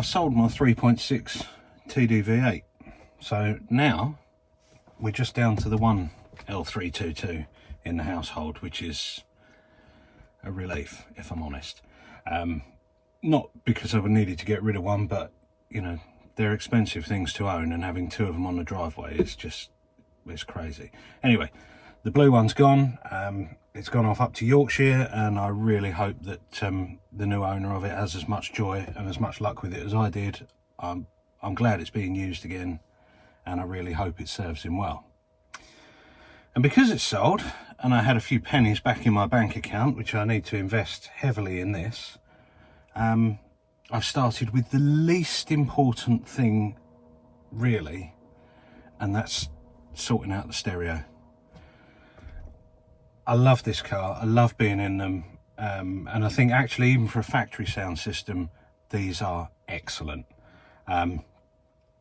I've sold my 3.6 TD V8, so now we're just down to the one L322 in the household, which is a relief, if I'm honest. Not because I needed to get rid of one, but you know, they're expensive things to own, and having two of them on the driveway is just, it's crazy. Anyway, the blue one's gone. It's gone off up to Yorkshire, and I really hope that the new owner of it has as much joy and as much luck with it as I did. I'm glad it's being used again, and I really hope it serves him well. And because it's sold, and I had a few pennies back in my bank account, which I need to invest heavily in this, I've started with the least important thing, really, and that's sorting out the stereo. I love this car, I love being in them, and I think actually even for a factory sound system, these are excellent.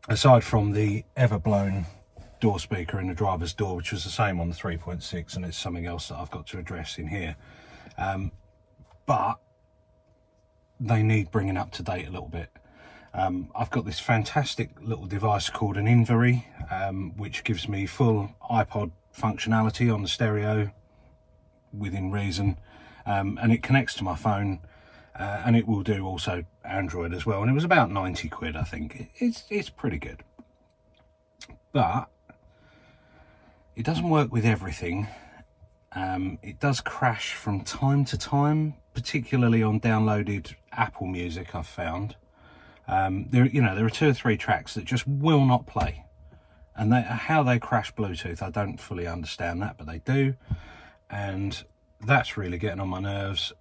Aside from the ever-blown door speaker in the driver's door, which was the same on the 3.6, and it's something else that I've got to address in here. But they need bringing up to date a little bit. I've got this fantastic little device called an Invery, which gives me full iPod functionality on the stereo within reason, and it connects to my phone, and it will do also Android as well, and it was about 90 quid, I think. It's pretty good, but it doesn't work with everything. It does crash from time to time, particularly on downloaded Apple Music, I've found. There are 2 or 3 tracks that just will not play, and how they crash Bluetooth, I don't fully understand that, but they do, and that's really getting on my nerves.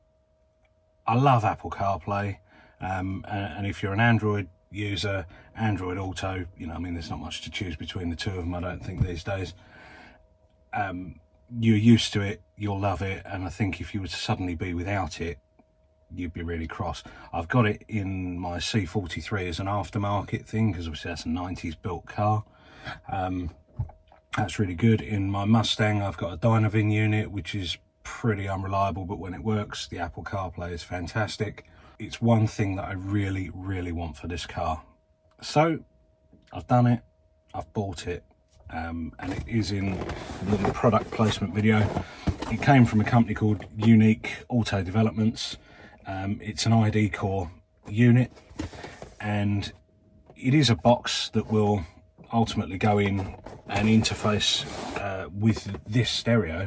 I love Apple CarPlay, and if you're an Android user, Android Auto, there's not much to choose between the two of them, I don't think, these days. You're used to it, you'll love it, and I think if you were to suddenly be without it, you'd be really cross. I've got it in my C43 as an aftermarket thing, because obviously that's a 90s built car. That's really good. In my Mustang, I've got a Dynavin unit, which is pretty unreliable, but when it works, the Apple CarPlay is fantastic. It's one thing that I really, really want for this car. So I've done it, I've bought it, and it is in a little product placement video. It came from a company called Unique Auto Developments. It's an ID core unit, and it is a box that will ultimately go in and interface with this stereo.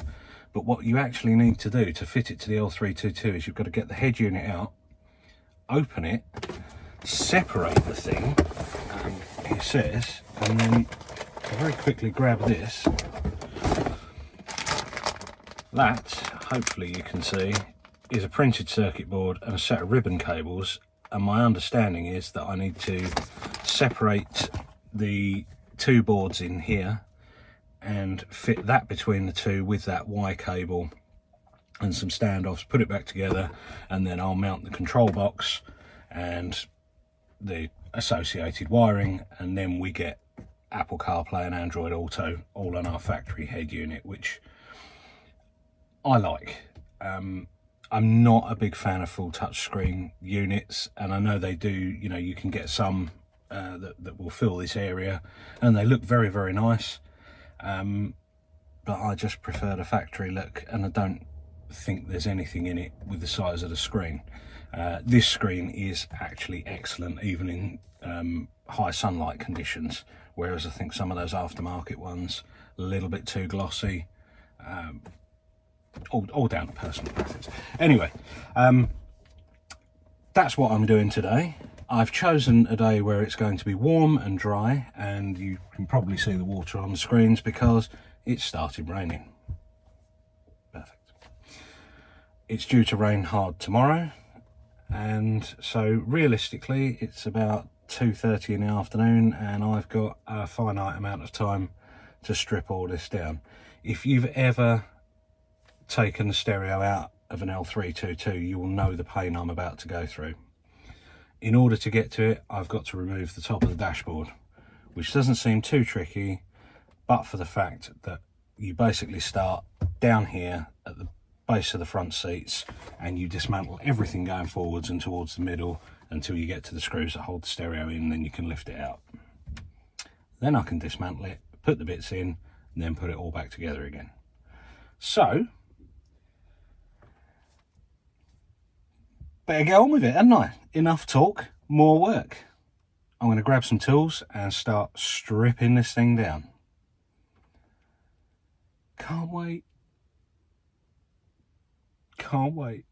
But what you actually need to do to fit it to the L322 is you've got to get the head unit out, open it, separate the thing, it says, and then very quickly grab this. That, hopefully you can see, is a printed circuit board and a set of ribbon cables, and my understanding is that I need to separate the 2 boards in here and fit that between the 2 with that Y cable and some standoffs, put it back together, and then I'll mount the control box and the associated wiring, and then we get Apple CarPlay and Android Auto all on our factory head unit, which I like. I'm not a big fan of full touchscreen units, and I know they do, you can get some that will fill this area, and they look very, very nice. But I just prefer the factory look, and I don't think there's anything in it with the size of the screen. This screen is actually excellent, even in high sunlight conditions, whereas I think some of those aftermarket ones, a little bit too glossy. All down to personal preference. Anyway, that's what I'm doing today. I've chosen a day where it's going to be warm and dry, and you can probably see the water on the screens because it started raining. Perfect. It's due to rain hard tomorrow, and so realistically it's about 2:30 in the afternoon, and I've got a finite amount of time to strip all this down. If you've ever taken the stereo out of an L322, you will know the pain I'm about to go through. In order to get to it, I've got to remove the top of the dashboard, which doesn't seem too tricky, but for the fact that you basically start down here at the base of the front seats, and you dismantle everything going forwards and towards the middle, until you get to the screws that hold the stereo in, then you can lift it out. Then I can dismantle it, put the bits in, and then put it all back together again. So, better get on with it, hadn't I? Enough talk, more work. I'm going to grab some tools and start stripping this thing down. Can't wait. Can't wait.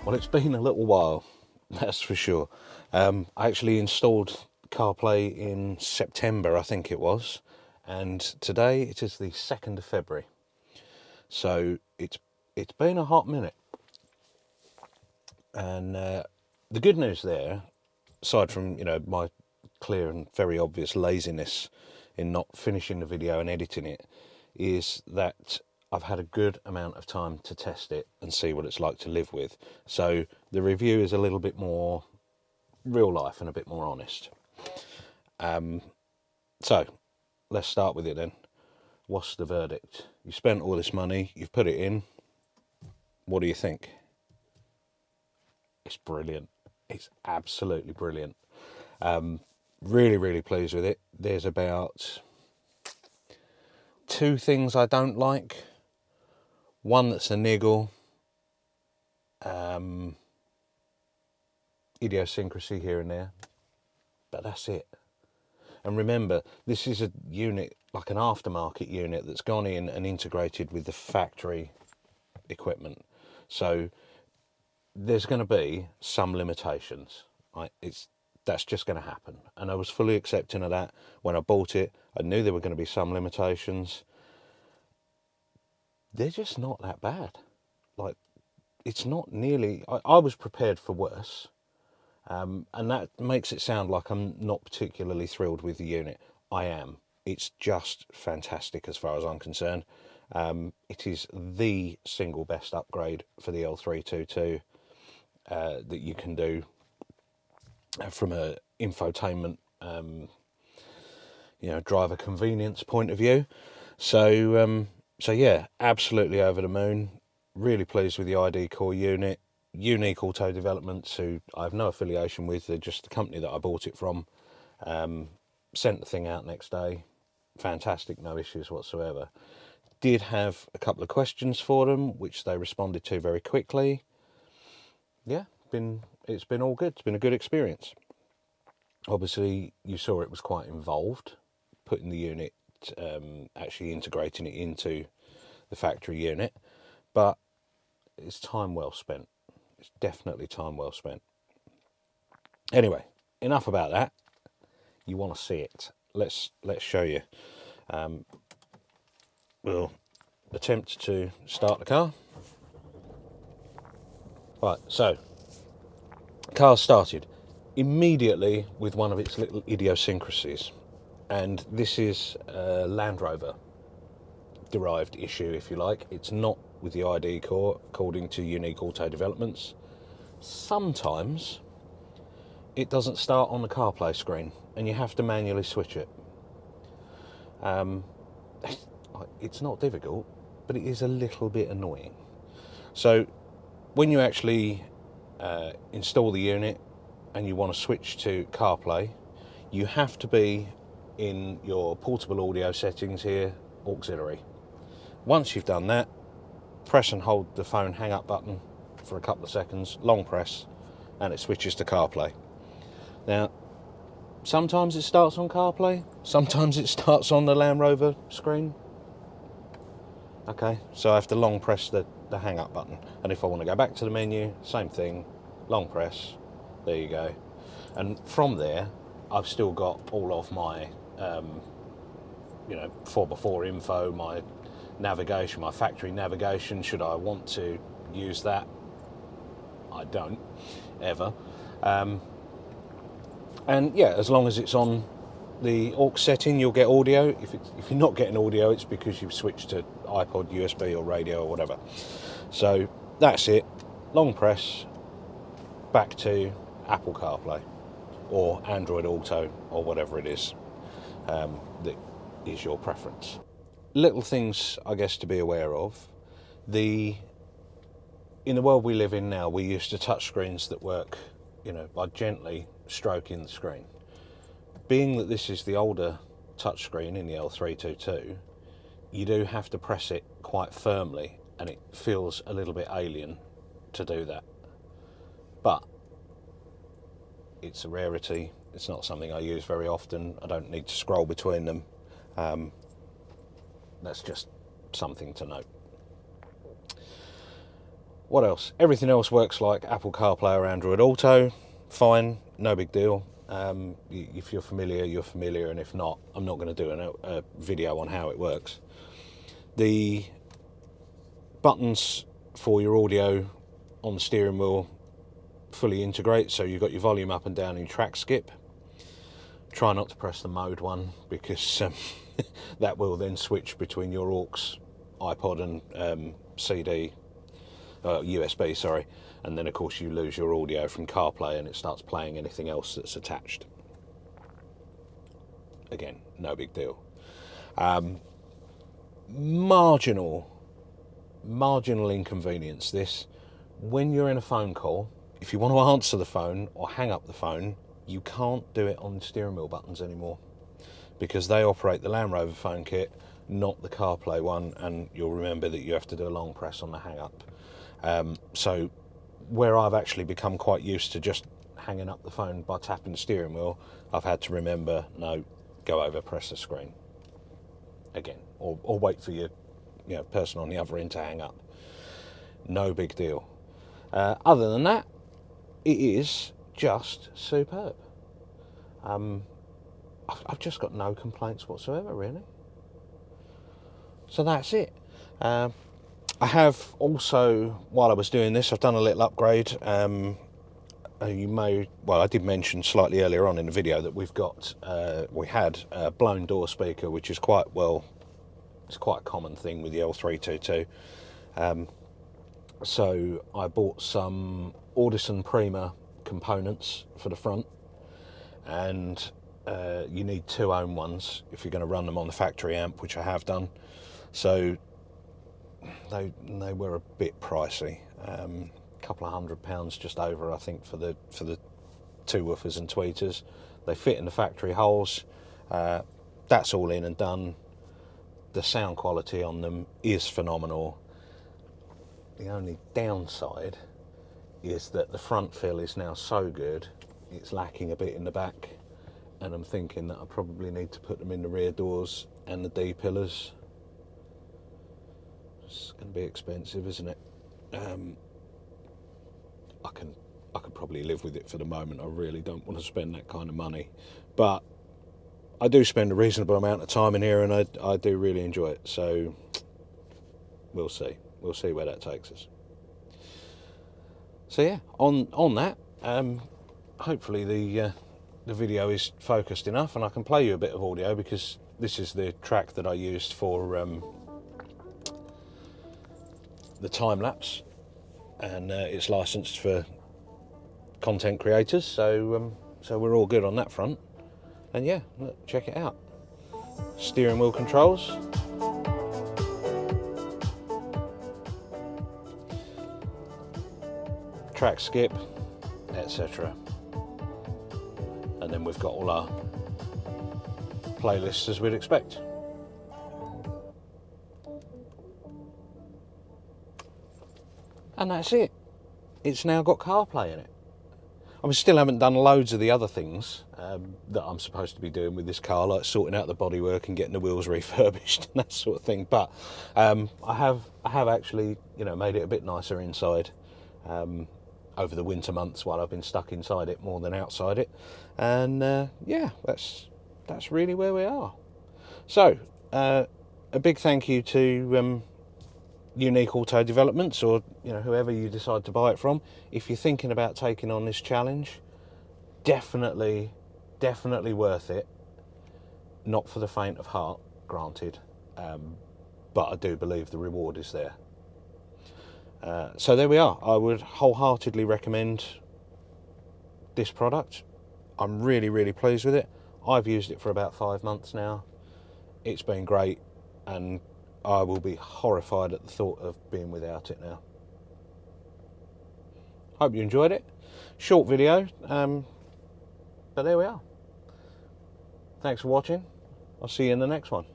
Well, it's been a little while, that's for sure. I actually installed CarPlay in September, I think it was, and today it is the 2nd of February. So it's been a hot minute. And the good news there, aside from, you know, my clear and very obvious laziness in not finishing the video and editing it, is that I've had a good amount of time to test it and see what it's like to live with. So the review is a little bit more real life and a bit more honest. So let's start with it then. What's the verdict? You spent all this money, you've put it in. What do you think? It's brilliant. It's absolutely brilliant. Really, really pleased with it. There's about 2 things I don't like. One that's a niggle, idiosyncrasy here and there, but that's it. And remember, this is a unit, like an aftermarket unit, that's gone in and integrated with the factory equipment. So there's going to be some limitations. Right? That's just going to happen. And I was fully accepting of that when I bought it. I knew there were going to be some limitations. They're just not that bad. Like, it's not nearly... I was prepared for worse. And that makes it sound like I'm not particularly thrilled with the unit. I am. It's just fantastic as far as I'm concerned. It is the single best upgrade for the L322 that you can do from a infotainment, driver convenience point of view. So yeah, absolutely over the moon. Really pleased with the ID Core unit. Unique Auto Developments, who I have no affiliation with, they're just the company that I bought it from. Sent the thing out next day. Fantastic, no issues whatsoever. Did have a couple of questions for them, which they responded to very quickly. Yeah, it's been all good. It's been a good experience. Obviously, you saw it was quite involved, putting the unit, actually integrating it into the factory unit, but it's time well spent. It's definitely time well spent. Anyway, enough about that. You want to see it? Let's show you. We'll attempt to start the car. Right, so car started immediately with one of its little idiosyncrasies, and this is a Land Rover derived issue, if you like. It's not with the ID Core, according to Unique Auto Developments. Sometimes it doesn't start on the CarPlay screen and you have to manually switch it. It's not difficult, but it is a little bit annoying. So when you actually install the unit and you want to switch to CarPlay, you have to be in your portable audio settings here, auxiliary. Once you've done that, press and hold the phone hang up button for a couple of seconds, long press, and it switches to CarPlay. Now, sometimes it starts on CarPlay, sometimes it starts on the Land Rover screen. Okay, so I have to long press the hang up button, and if I want to go back to the menu, same thing, long press, there you go. And from there, I've still got all of my, 4x4 info, my navigation, my factory navigation, should I want to use that. I don't, ever. And yeah, as long as it's on the aux setting, you'll get audio. If you're not getting audio, it's because you've switched to iPod, USB or radio or whatever. So that's it. Long press, back to Apple CarPlay or Android Auto or whatever it is that is your preference. Little things, I guess, to be aware of. In the world we live in now, we're used to touch screens that work, by gently stroking the screen. Being that this is the older touchscreen in the L322, you do have to press it quite firmly, and it feels a little bit alien to do that. But it's a rarity. It's not something I use very often. I don't need to scroll between them. That's just something to note. What else? Everything else works like Apple CarPlay or Android Auto. Fine, no big deal. If you're familiar, you're familiar, and if not, I'm not going to do a video on how it works. The buttons for your audio on the steering wheel fully integrate, so you've got your volume up and down in track skip. Try not to press the mode one, because that will then switch between your aux, iPod and CD, USB, sorry, and then of course you lose your audio from CarPlay and it starts playing anything else that's attached. Again, no big deal. Marginal inconvenience this. When you're in a phone call, if you want to answer the phone or hang up the phone, you can't do it on the steering wheel buttons anymore, because they operate the Land Rover phone kit, not the CarPlay one, and you'll remember that you have to do a long press on the hang up. So where I've actually become quite used to just hanging up the phone by tapping the steering wheel, I've had to remember, no, go over, press the screen again, or wait for your person on the other end to hang up. No big deal. Other than that, it is just superb. I've just got no complaints whatsoever, really. So that's it. I have also, while I was doing this, I've done a little upgrade. I did mention slightly earlier on in the video that we had a blown door speaker, which is it's quite a common thing with the L322. So I bought some Audison Prima components for the front, and you need 2 ohm ones if you're going to run them on the factory amp, which I have done. So they were a bit pricey, a couple of £100 just over, I think, for the 2 woofers and tweeters. They fit in the factory holes. That's all in and done. The sound quality on them is phenomenal. The only downside is that the front fill is now so good, it's lacking a bit in the back, and I'm thinking that I probably need to put them in the rear doors and the D pillars. It's going to be expensive, isn't it? I could probably live with it for the moment. I really don't want to spend that kind of money, but I do spend a reasonable amount of time in here, and I do really enjoy it. So we'll see where that takes us. So yeah, on that, hopefully the video is focused enough, and I can play you a bit of audio, because this is the track that I used for the time lapse, and it's licensed for content creators, so we're all good on that front. And yeah, look, check it out. Steering wheel controls, track skip, etc. And then we've got all our playlists as we'd expect. And that's it. It's now got CarPlay in it. I mean, still haven't done loads of the other things that I'm supposed to be doing with this car, like sorting out the bodywork and getting the wheels refurbished and that sort of thing. But I have actually, you know, made it a bit nicer inside over the winter months while I've been stuck inside it more than outside it. And yeah, that's really where we are. So a big thank you to Unique Auto Developments, or you know, whoever you decide to buy it from. If you're thinking about taking on this challenge, definitely worth it. Not for the faint of heart, granted, but I do believe the reward is there. So there we are. I would wholeheartedly recommend this product. I'm really pleased with it. I've used it for about 5 months now. It's been great, and I will be horrified at the thought of being without it now. Hope you enjoyed it. Short video, but there we are. Thanks for watching. I'll see you in the next one.